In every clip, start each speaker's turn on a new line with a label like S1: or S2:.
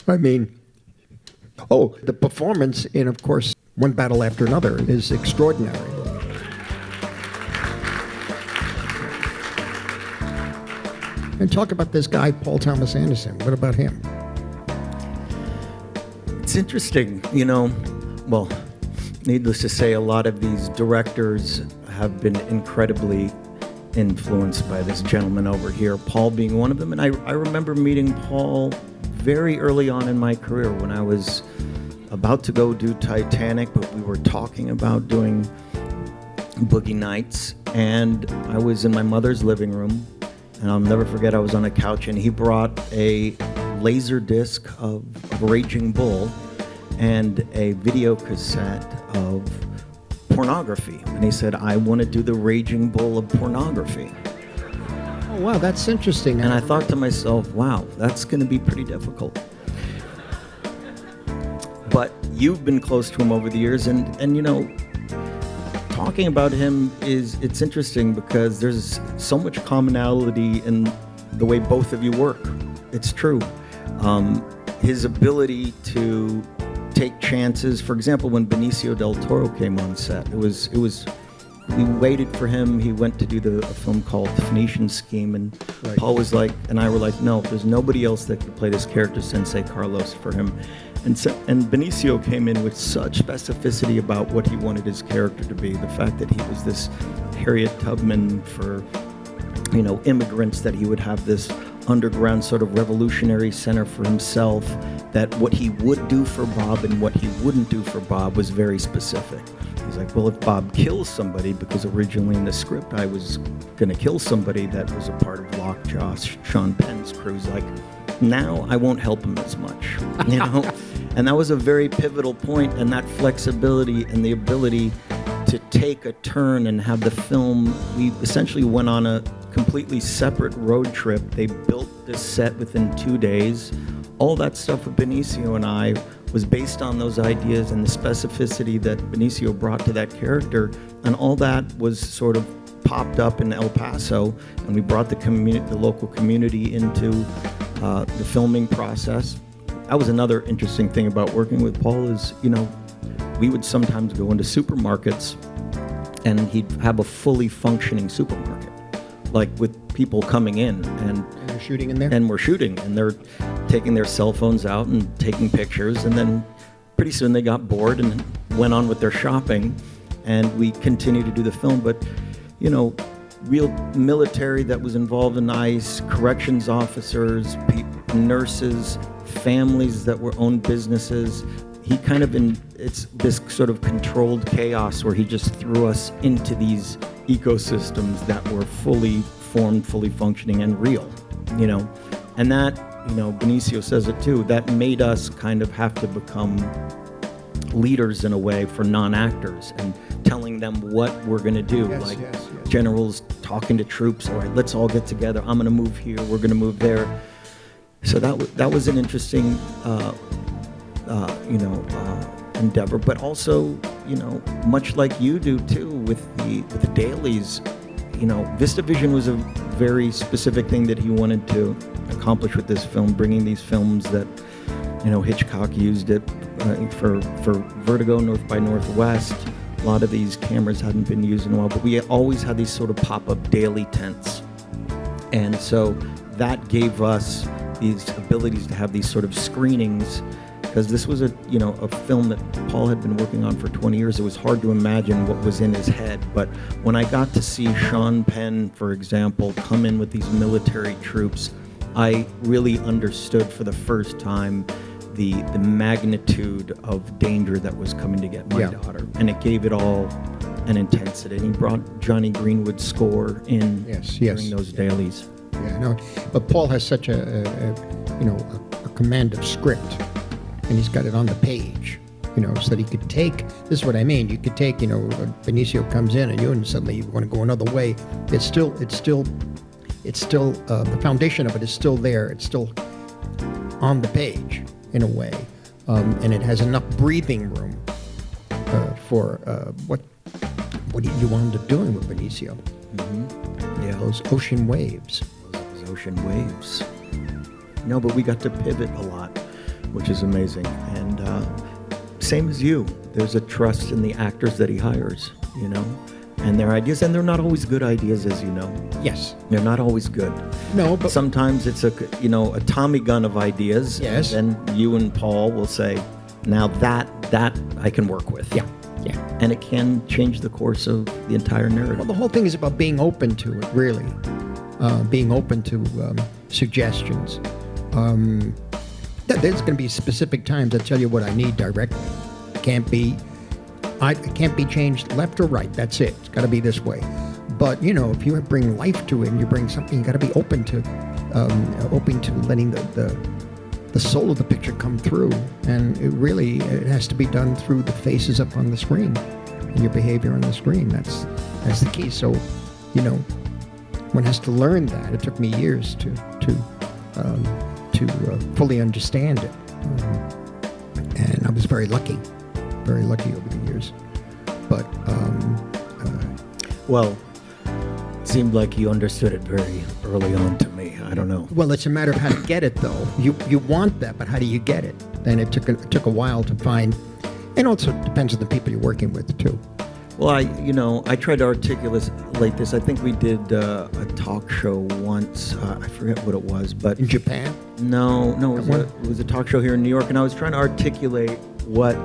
S1: I mean, the performance in, of course, One Battle After Another is extraordinary. And talk about this guy, Paul Thomas Anderson. What about him?
S2: It's interesting, well, needless to say, a lot of these directors have been incredibly influenced by this gentleman over here, Paul being one of them. And I remember meeting Paul very early on in my career when I was about to go do Titanic, but we were talking about doing Boogie Nights, and I was in my mother's living room, and I'll never forget, I was on a couch, and he brought a laser disc of Raging Bull and a video cassette of pornography. And he said, I want to do the Raging Bull of pornography.
S1: Oh, wow, that's interesting.
S2: And I thought to myself, wow, that's going to be pretty difficult. But you've been close to him over the years, and talking about him it's interesting because there's so much commonality in the way both of you work. It's true. His ability to take chances. For example, when Benicio del Toro came on set, it was we waited for him. He went to do a film called The Phoenician Scheme, and right. Paul was like, and I were like, no, there's nobody else that could play this character, Sensei Carlos, for him. And Benicio came in with such specificity about what he wanted his character to be. The fact that he was this Harriet Tubman for, immigrants, that he would have this underground sort of revolutionary center for himself, that what he would do for Bob and what he wouldn't do for Bob was very specific. He's like, well, if Bob kills somebody, because originally in the script I was going to kill somebody that was a part of Lockjaw, Sean Penn's crew. He's like, now I won't help him as much, And that was a very pivotal point, and that flexibility and the ability to take a turn and have the film, we essentially went on a completely separate road trip. They built this set within 2 days. All that stuff with Benicio and I was based on those ideas and the specificity that Benicio brought to that character, and all that was sort of popped up in El Paso, and we brought the local community into the filming process. That was another interesting thing about working with Paul is, we would sometimes go into supermarkets and he'd have a fully functioning supermarket, like with people coming in and
S1: you're shooting in there?
S2: And we're shooting, and they're taking their cell phones out and taking pictures, and then pretty soon they got bored and went on with their shopping, and we continued to do the film. But, real military that was involved in ICE, corrections officers, nurses, families that were owned businesses. He kind of it's this sort of controlled chaos where he just threw us into these ecosystems that were fully formed, fully functioning, and real, And that, Benicio says it too, that made us kind of have to become leaders in a way for non-actors and telling them what we're going to do. Yes. Generals talking to troops, all right, let's all get together. I'm going to move here, we're going to move there. So that was an interesting, endeavor. But also, much like you do too with the dailies, VistaVision was a very specific thing that he wanted to accomplish with this film, bringing these films that, Hitchcock used it for Vertigo, North by Northwest. A lot of these cameras hadn't been used in a while, but we always had these sort of pop-up daily tents. And so that gave us these abilities to have these sort of screenings, because this was a film that Paul had been working on for 20 years. It was hard to imagine what was in his head, but when I got to see Sean Penn, for example, come in with these military troops, I really understood for the first time the magnitude of danger that was coming to get my daughter, and it gave it all an intensity. And he brought Johnny Greenwood's score in during those dailies.
S1: Yeah, no, but Paul has such a command of script, and he's got it on the page, so that he could take, this is what I mean, you could take, Benicio comes in and suddenly you want to go another way. It's still, the foundation of it is still there. It's still on the page in a way, and it has enough breathing room for what you wound up doing with Benicio.
S2: Mm-hmm. Yeah,
S1: those ocean waves.
S2: Those ocean waves. No, but we got to pivot a lot. which is amazing. And same as you, there's a trust in the actors that he hires, you know, and their ideas. And they're not always good ideas, as you know.
S1: Yes.
S2: They're not always good.
S1: No, but
S2: Sometimes it's a Tommy gun of ideas.
S1: Yes.
S2: And then you and Paul will say, now that I can work with.
S1: yeah, yeah.
S2: And it can change the course of the entire narrative.
S1: Well, the whole thing is about being open to it, really. Being open to suggestions. There's going to be specific times I tell you what I need directly. It can't be changed left or right. That's it. It's got to be this way. But if you bring life to it and you bring something, you got to be open to letting the soul of the picture come through. And it has to be done through the faces up on the screen and your behavior on the screen. That's the key. So, one has to learn that. It took me years to fully understand it, and I was very lucky over the years. But
S2: well, it seemed like you understood it very early on to me. I don't know.
S1: well, it's a matter of how to get it, though. You want that, but how do you get it? And it took a while to find, and also it depends on the people you're working with too.
S2: Well, I tried to articulate this. I think we did a talk show once. I forget what it was, but
S1: In Japan,
S2: no, it was a talk show here in New York, and I was trying to articulate what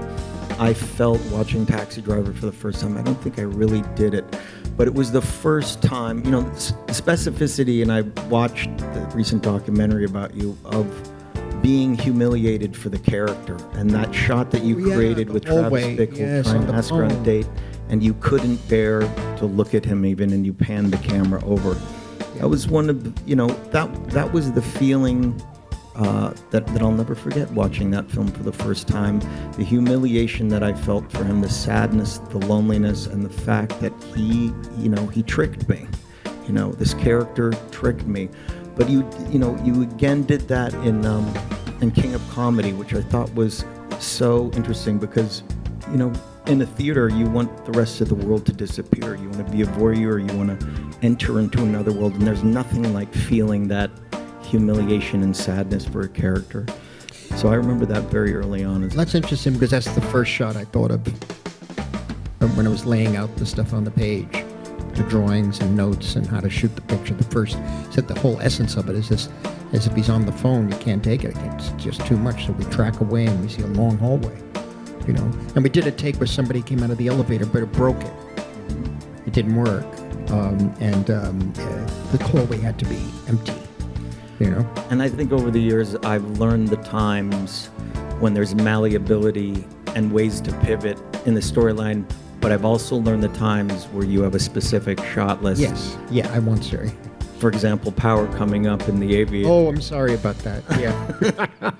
S2: I felt watching Taxi Driver for the first time. I don't think I really did it, but it was the first time, specificity, and I watched the recent documentary about you, of being humiliated for the character, and that shot that you created with Travis Bickle trying to ask her on a date, and you couldn't bear to look at him even, and you panned the camera over. That was one of that was the feeling that I'll never forget watching that film for the first time. The humiliation that I felt for him, the sadness, the loneliness, and the fact that he tricked me. This character tricked me. But you again did that in King of Comedy, which I thought was so interesting because, in a theater, you want the rest of the world to disappear. You want to be a voyeur. You want to enter into another world. And there's nothing like feeling that humiliation and sadness for a character. So I remember that very early on.
S1: That's interesting because that's the first shot I thought of when I was laying out the stuff on the page, the drawings and notes and how to shoot the picture. The whole essence of it is this, as if he's on the phone, you can't take it. It's just too much. So we track away and we see a long hallway, And we did a take where somebody came out of the elevator, but it broke it. It didn't work. The hallway had to be empty,
S2: And I think over the years, I've learned the times when there's malleability and ways to pivot in the storyline, but I've also learned the times where you have a specific shot list.
S1: Yes. Yeah, I won't say.
S2: For example, power coming up in the Aviator.
S1: Oh, I'm sorry about that. Yeah.